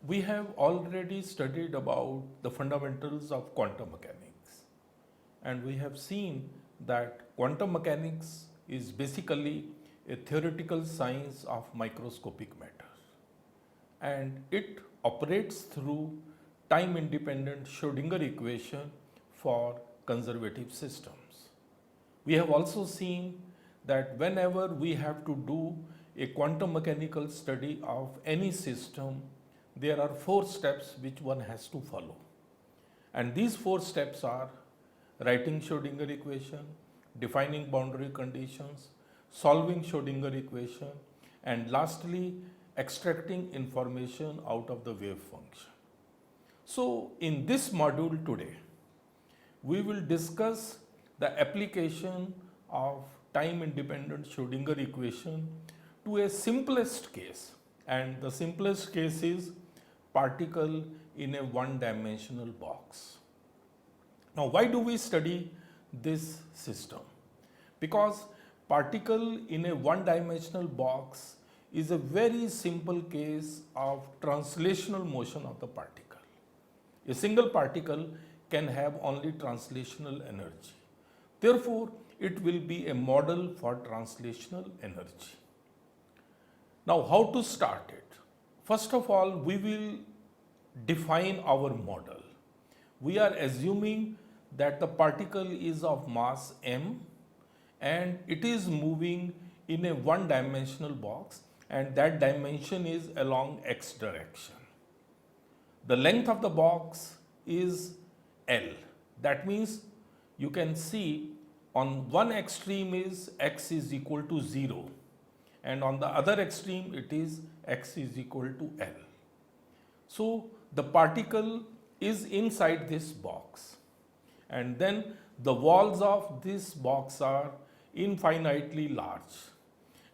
We have already studied about the fundamentals of quantum mechanics, and we have seen that quantum mechanics is basically a theoretical science of microscopic matter, and it operates through time independent Schrodinger equation for conservative systems. We have also seen that whenever we have to do a quantum mechanical study of any system, there are four steps which one has to follow. And these four steps are writing Schrodinger equation, defining boundary conditions, solving Schrodinger equation, and lastly, extracting information out of the wave function. So, in this module today, we will discuss the application of time independent Schrodinger equation to a simplest case, and the simplest case is particle in a one-dimensional box. Now, why do we study this system? Because particle in a one-dimensional box is a very simple case of translational motion of the particle. A single particle can have only translational energy. Therefore, it will be a model for translational energy. Now, how to start it? First of all, we will define our model. We are assuming that the particle is of mass m and it is moving in a one-dimensional box, and that dimension is along x direction. The length of the box is L. That means you can see on one extreme is x is equal to 0, and on the other extreme it is x is equal to L. So, the particle is inside this box, and then the walls of this box are infinitely large,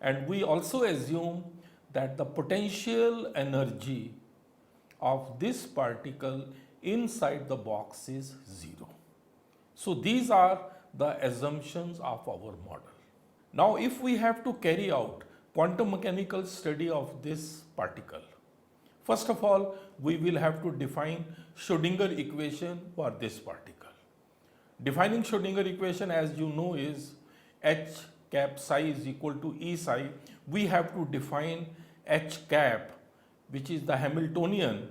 and we also assume that the potential energy of this particle inside the box is 0. So, these are the assumptions of our model. Now, if we have to carry out quantum mechanical study of this particle, first of all, we will have to define Schrodinger equation for this particle. Defining Schrodinger equation, as you know, is h cap psi is equal to E psi. We have to define h cap, which is the Hamiltonian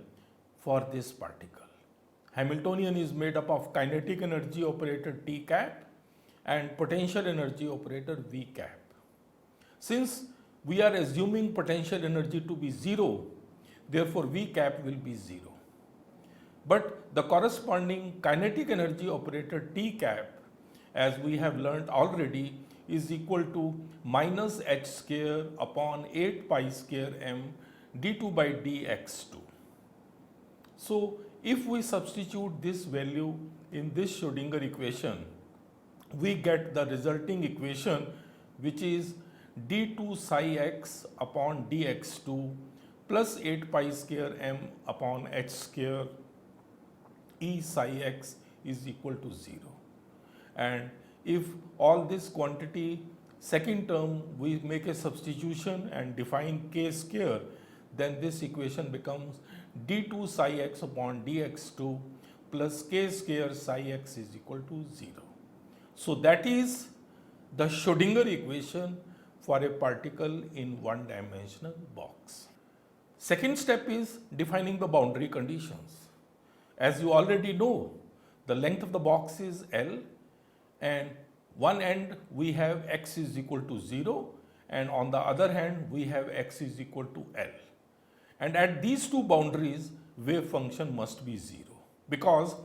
for this particle. Hamiltonian is made up of kinetic energy operator T cap and potential energy operator V cap. Since we are assuming potential energy to be 0, therefore V cap will be 0. But the corresponding kinetic energy operator T cap, as we have learned already, is equal to minus h square upon 8 pi square m d2 by dx2. So, if we substitute this value in this Schrodinger equation, we get the resulting equation, which is d2 psi x upon dx2 plus 8 pi square m upon h square E psi x is equal to 0. And if all this quantity, second term, we make a substitution and define k square, then this equation becomes d2 psi x upon dx2 plus k square psi x is equal to 0. So, that is the Schrodinger equation for a particle in one-dimensional box. Second step is defining the boundary conditions. As you already know, the length of the box is L, and one end we have x is equal to 0, and on the other hand we have x is equal to L. And at these two boundaries, wave function must be 0, because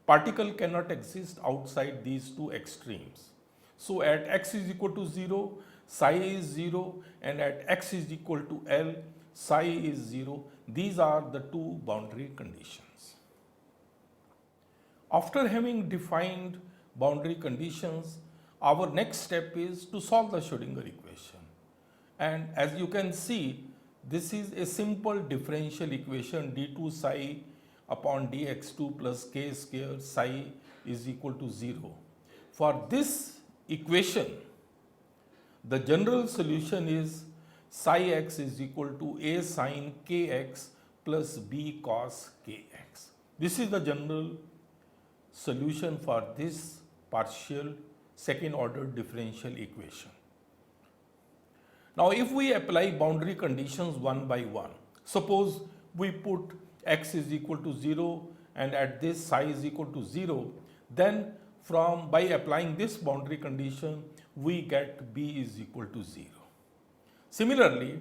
particle cannot exist outside these two extremes. So, at x is equal to 0, psi is 0, and at x is equal to L, psi is 0. These are the two boundary conditions. After having defined boundary conditions, our next step is to solve the Schrodinger equation. And as you can see, this is a simple differential equation d2 psi upon dx2 plus k square psi is equal to 0. For this equation, the general solution is psi x is equal to a sine kx plus b cos kx. This is the general solution for this partial second order differential equation. Now if we apply boundary conditions one by one, suppose we put x is equal to 0 and at this psi is equal to 0, then by applying this boundary condition we get b is equal to 0. Similarly,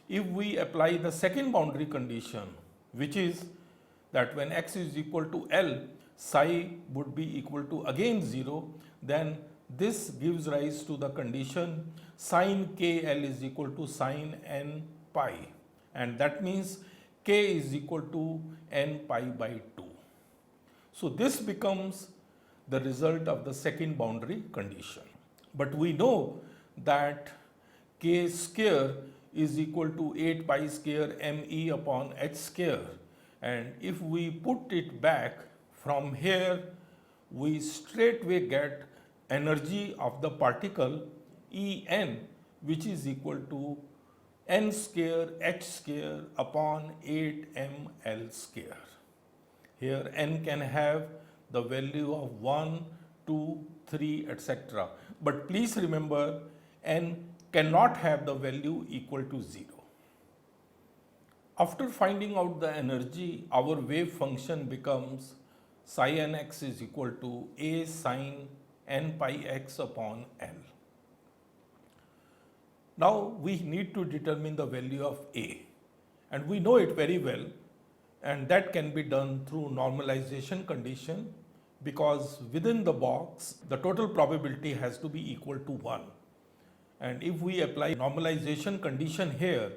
if we apply the second boundary condition, which is that when x is equal to L, psi would be equal to again 0, then this gives rise to the condition sin kl is equal to sin n pi, and that means k is equal to n pi by 2. So this becomes the result of the second boundary condition. But we know that k square is equal to 8 pi square me upon h square, and if we put it back from here, we straightway get energy of the particle En, which is equal to n square h square upon 8ml square. Here n can have the value of 1, 2, 3, etc. But please remember, n cannot have the value equal to 0. After finding out the energy, our wave function becomes psi nx is equal to a sin n pi x upon L. Now we need to determine the value of a, and we know it very well, and that can be done through normalization condition, because within the box the total probability has to be equal to 1. And if we apply normalization condition here,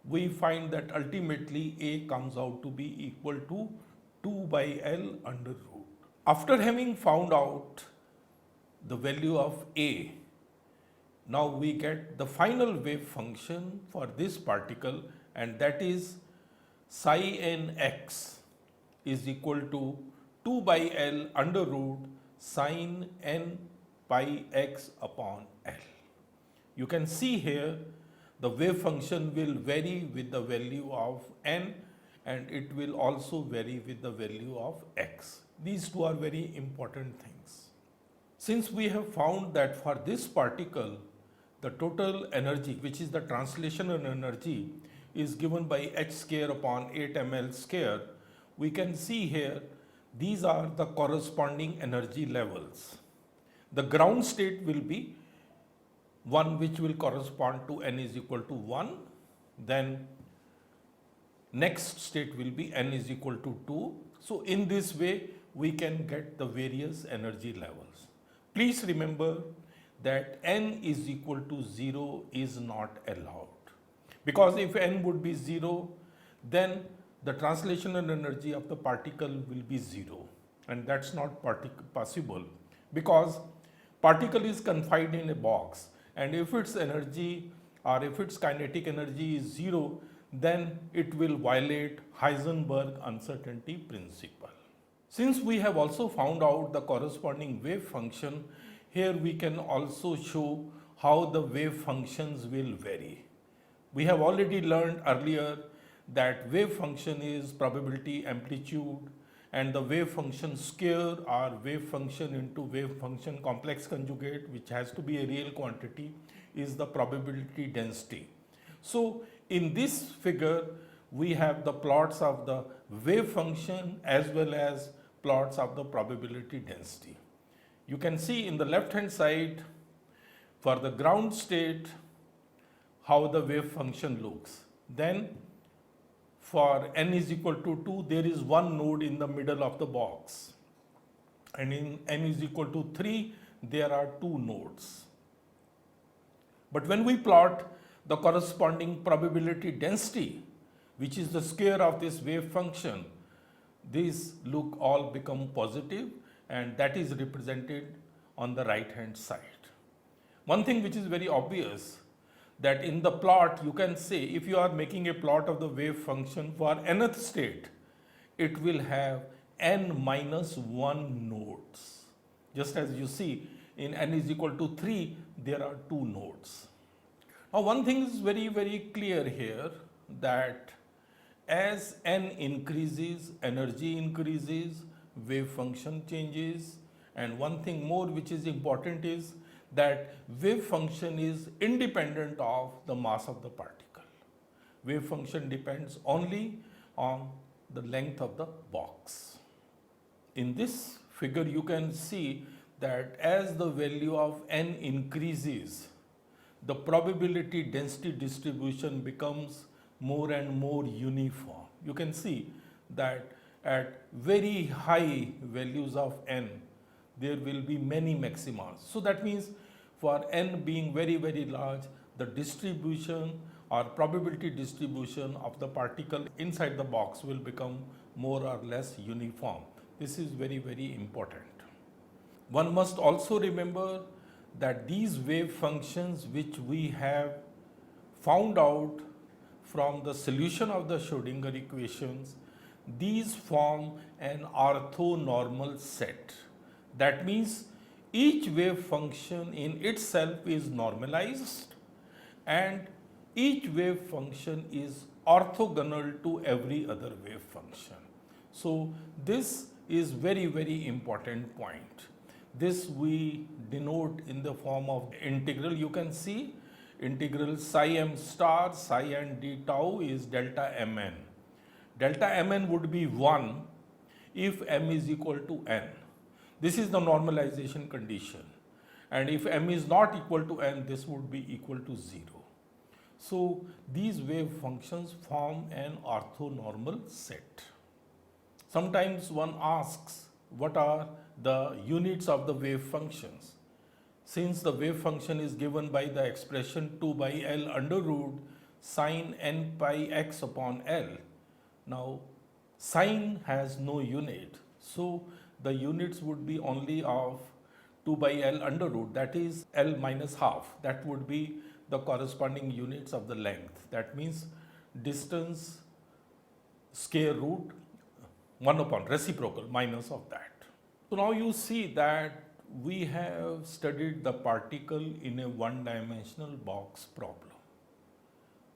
we find that ultimately a comes out to be equal to 2 by L under root. After having found out the value of a, now we get the final wave function for this particle, and that is psi nx is equal to 2 by L under root sin n pi x upon L. You can see here the wave function will vary with the value of n, and it will also vary with the value of x. These two are very important things. Since we have found that for this particle, the total energy, which is the translational energy, is given by h square upon 8ml square, we can see here these are the corresponding energy levels. The ground state will be one which will correspond to n is equal to 1, then next state will be n is equal to 2. So in this way we can get the various energy levels. Please remember that n is equal to 0 is not allowed, because if n would be 0, then the translational energy of the particle will be 0, and that's not possible, because particle is confined in a box, and if its energy or if its kinetic energy is 0, then it will violate Heisenberg uncertainty principle. Since we have also found out the corresponding wave function, here we can also show how the wave functions will vary. We have already learned earlier that wave function is probability amplitude, and the wave function square or wave function into wave function complex conjugate, which has to be a real quantity, is the probability density. So in this figure we have the plots of the wave function as well as plots of the probability density. You can see in the left hand side for the ground state how the wave function looks. Then for n is equal to 2, there is one node in the middle of the box, and in n is equal to 3, there are two nodes. But when we plot the corresponding probability density, which is the square of this wave function, these all become positive, and that is represented on the right hand side. One thing which is very obvious, that in the plot you can say, if you are making a plot of the wave function for nth state, it will have n minus 1 nodes. Just as you see in n is equal to 3, there are two nodes. Now one thing is very clear here, that as n increases, energy increases, wave function changes, and one thing more which is important is that wave function is independent of the mass of the particle. Wave function depends only on the length of the box. In this figure you can see that as the value of n increases, the probability density distribution becomes more and more uniform. You can see that at very high values of n, there will be many maxima. So that means for n being very, very large, the distribution or probability distribution of the particle inside the box will become more or less uniform. This is very, very important. One must also remember that these wave functions which we have found out from the solution of the Schrodinger equations, these form an orthonormal set. That means each wave function in itself is normalized and each wave function is orthogonal to every other wave function. So this is very, very important point. This we denote in the form of integral. You can see integral psi m star psi n d tau is delta mn. Delta mn would be 1 if m is equal to n. This is the normalization condition. And if m is not equal to n, this would be equal to 0. So these wave functions form an orthonormal set. Sometimes one asks, what are the units of the wave functions? Since the wave function is given by the expression 2 by L under root sine n pi x upon L. Now, sine has no unit. So, the units would be only of 2 by L under root, that is L minus half. That would be the corresponding units of the length. That means distance square root 1 upon reciprocal minus of that. So now you see that we have studied the particle in a one-dimensional box problem.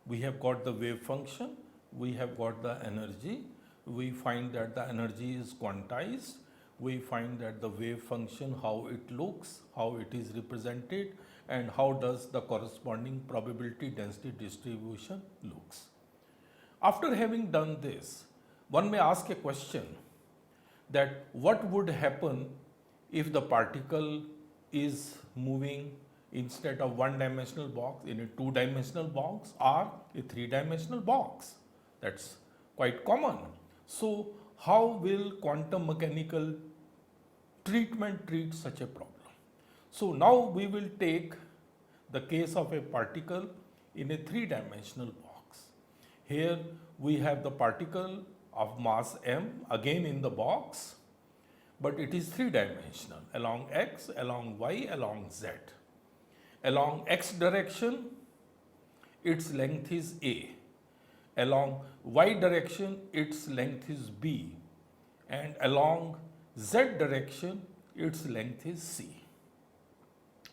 We have got the wave function, we have got the energy, we find that the energy is quantized, we find that the wave function, how it looks, how it is represented, and how does the corresponding probability density distribution looks. After having done this, one may ask a question that what would happen if the particle is moving instead of one-dimensional box in a two-dimensional box or a three-dimensional box. That's quite common. So how will quantum mechanical treatment treat such a problem? So now we will take the case of a particle in a three-dimensional box. Here we have the particle of mass m again in the box, but it is three-dimensional along x, along y, along z. Along x direction, its length is a. Along y direction, its length is b. And along z direction, its length is c.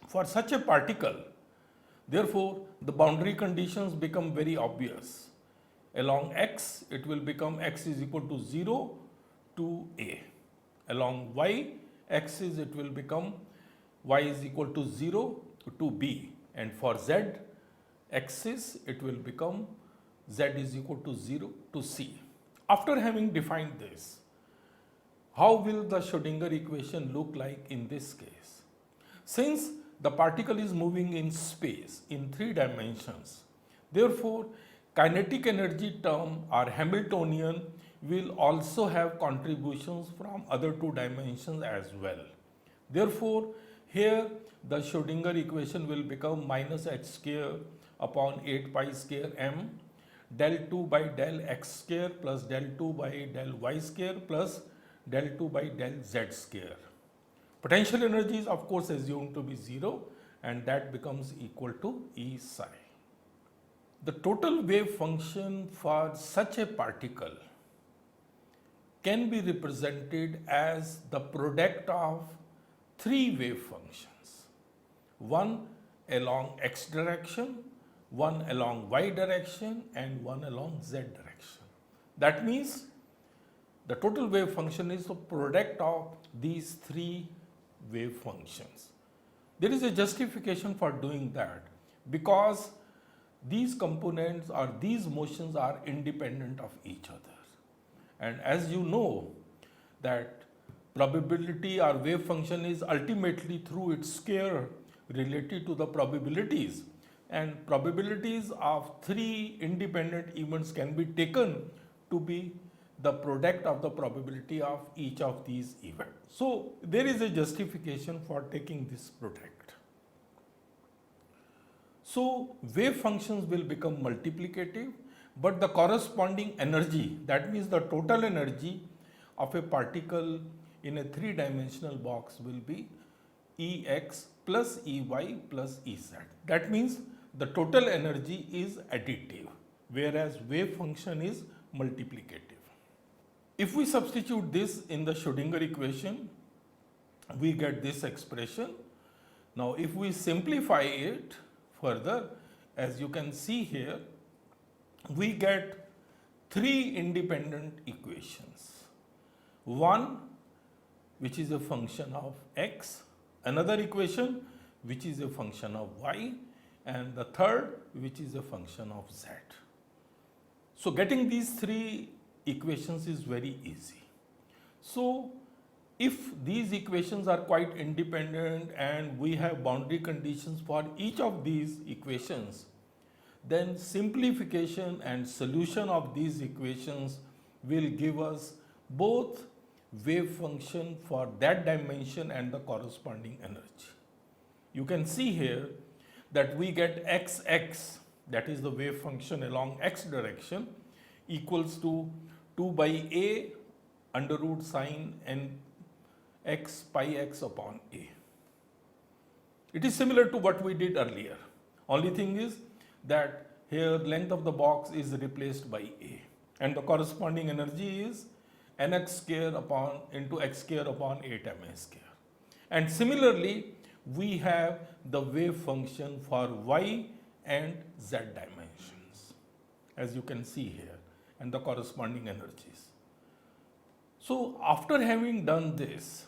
For such a particle, therefore, the boundary conditions become very obvious. Along x, it will become x is equal to 0 to a. Along y axis, it will become y is equal to 0 to b. And for z axis, it will become z is equal to 0 to c. After having defined this, how will the Schrodinger equation look like in this case? Since the particle is moving in space in three dimensions, therefore, kinetic energy term or Hamiltonian will also have contributions from other two dimensions as well. Therefore, here the Schrodinger equation will become minus h square upon 8 pi square m del 2 by del x square plus del 2 by del y square plus del 2 by del z square. Potential energy is of course assumed to be 0 and that becomes equal to E psi. The total wave function for such a particle can be represented as the product of three wave functions, one along x direction, one along y direction and one along z direction. That means the total wave function is the product of these three wave functions. There is a justification for doing that because these components or these motions are independent of each other. And as you know that probability or wave function is ultimately through its square related to the probabilities, and probabilities of three independent events can be taken to be the product of the probability of each of these events. So there is a justification for taking this product. So wave functions will become multiplicative, but the corresponding energy, that means the total energy of a particle in a three-dimensional box, will be Ex plus Ey plus Ez. That means the total energy is additive, whereas wave function is multiplicative. If we substitute this in the Schrodinger equation, we get this expression. Now, if we simplify it further, as you can see here, we get three independent equations. One which is a function of x, another equation which is a function of y, and the third which is a function of z. So getting these three equations is very easy. So if these equations are quite independent and we have boundary conditions for each of these equations, then simplification and solution of these equations will give us both wave function for that dimension and the corresponding energy. You can see here that we get xx, that is the wave function along x direction, equals to 2 by a under root sine n x pi x upon a. It is similar to what we did earlier. Only thing is that here length of the box is replaced by a, and the corresponding energy is nx square upon into x square upon 8ma square. And similarly, we have the wave function for y and z dimensions, as you can see here, and the corresponding energies. So after having done this,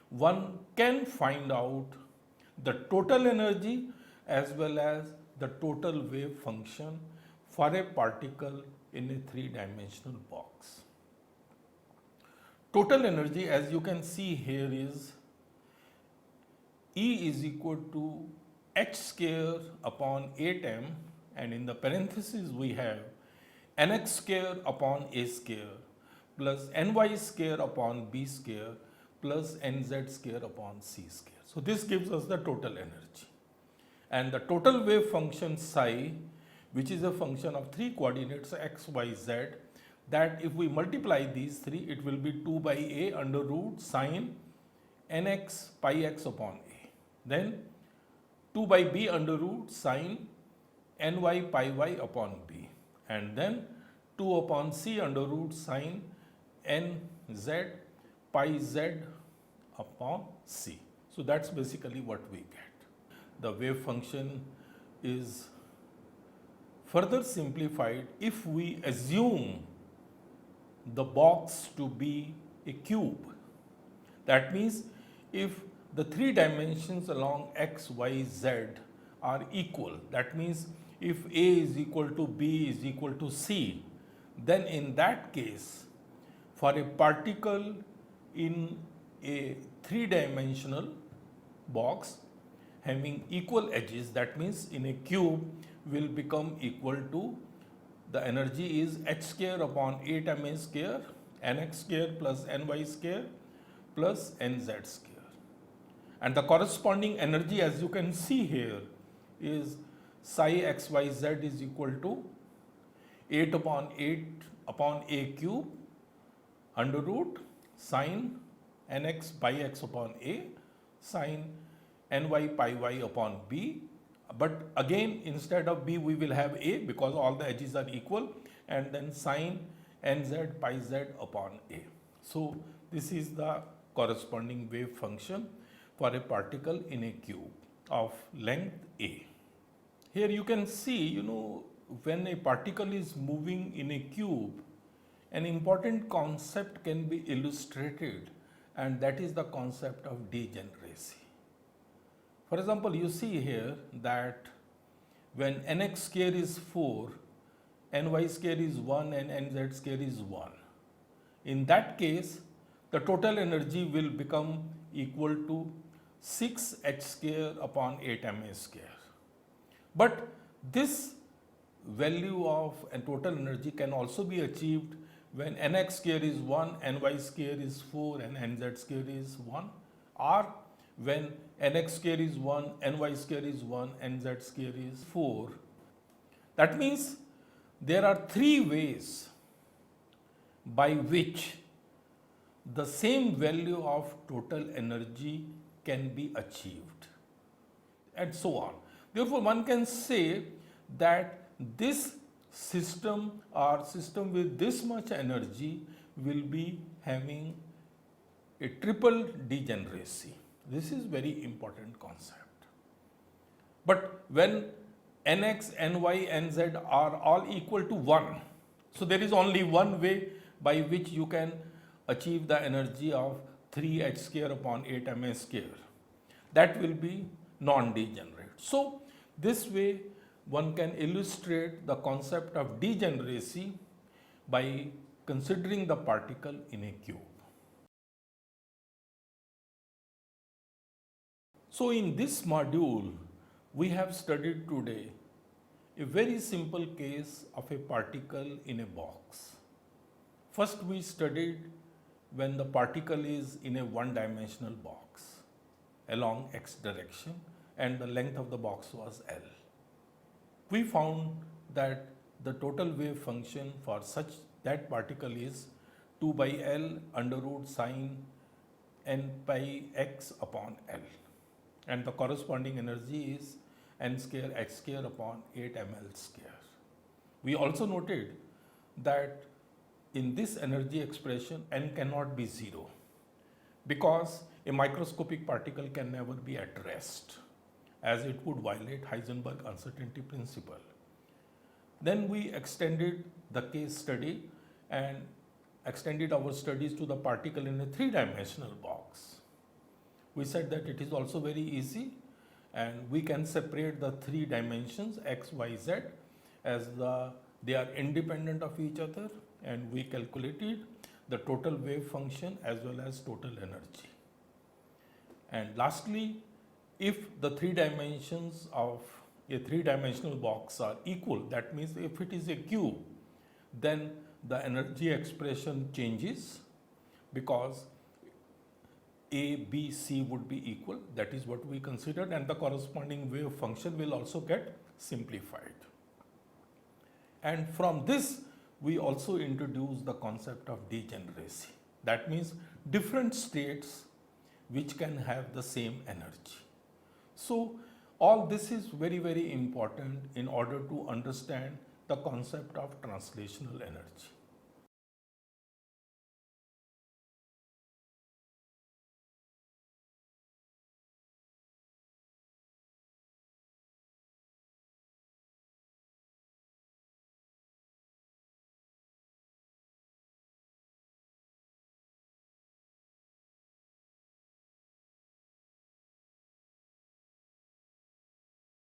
one can find out the total energy as well as the total wave function for a particle in a three-dimensional box. Total energy, as you can see here, is E is equal to h square upon 8m, and in the parentheses we have nx square upon a square plus ny square upon b square plus nz square upon c square. So this gives us the total energy. And the total wave function psi, which is a function of three coordinates x, y, z, that if we multiply these three, it will be 2 by a under root sine nx pi x upon a. Then 2 by b under root sine ny pi y upon b. And then 2 upon c under root sine nz pi z upon c. So that's basically what we get. The wave function is further simplified if we assume the box to be a cube. That means if the three dimensions along x, y, z are equal, that means if a is equal to b is equal to c, then in that case, for a particle in a three-dimensional box having equal edges, that means in a cube will become equal to, the energy is h square upon 8ma square, nx square plus ny square plus nz square. And the corresponding energy, as you can see here, is psi xyz is equal to 8 upon 8 upon a cube under root sine nx pi x upon a sine ny pi y upon b. But again, instead of b, we will have a because all the edges are equal, and then sine nz pi z upon a. So this is the corresponding wave function for a particle in a cube of length a. Here you can see, when a particle is moving in a cube, an important concept can be illustrated, and that is the concept of degeneracy. For example, you see here that when nx square is 4, ny square is 1 and nz square is 1. In that case, the total energy will become equal to 6h square upon 8ma square. But this value of total energy can also be achieved when nx square is 1, ny square is 4 and nz square is 1, or when nx square is 1, ny square is 1, nz square is 4. That means there are three ways by which the same value of total energy can be achieved, and so on. Therefore, one can say that this system or system with this much energy will be having a triple degeneracy. This is very important concept. But when nx, ny, nz are all equal to 1, so there is only one way by which you can achieve the energy of 3h square upon 8ma square. That will be non-degenerate. So this way one can illustrate the concept of degeneracy by considering the particle in a cube. So in this module, we have studied today a very simple case of a particle in a box. First, we studied when the particle is in a one-dimensional box along x direction and the length of the box was L. We found that the total wave function for such that particle is 2 by L under root sine n pi x upon L, and the corresponding energy is n square h square upon 8 ml square. We also noted that in this energy expression n cannot be 0 because a microscopic particle can never be at rest, as it would violate Heisenberg uncertainty principle. Then we extended the case study and extended our studies to the particle in a three-dimensional box. We said that it is also very easy and we can separate the three dimensions x, y, z as they are independent of each other, and we calculated the total wave function as well as total energy. And lastly, if the three dimensions of a three-dimensional box are equal, that means if it is a cube, then the energy expression changes because A, B, C would be equal. That is what we considered, and the corresponding wave function will also get simplified. And from this, we also introduce the concept of degeneracy. That means different states which can have the same energy. So all this is very, very important in order to understand the concept of translational energy.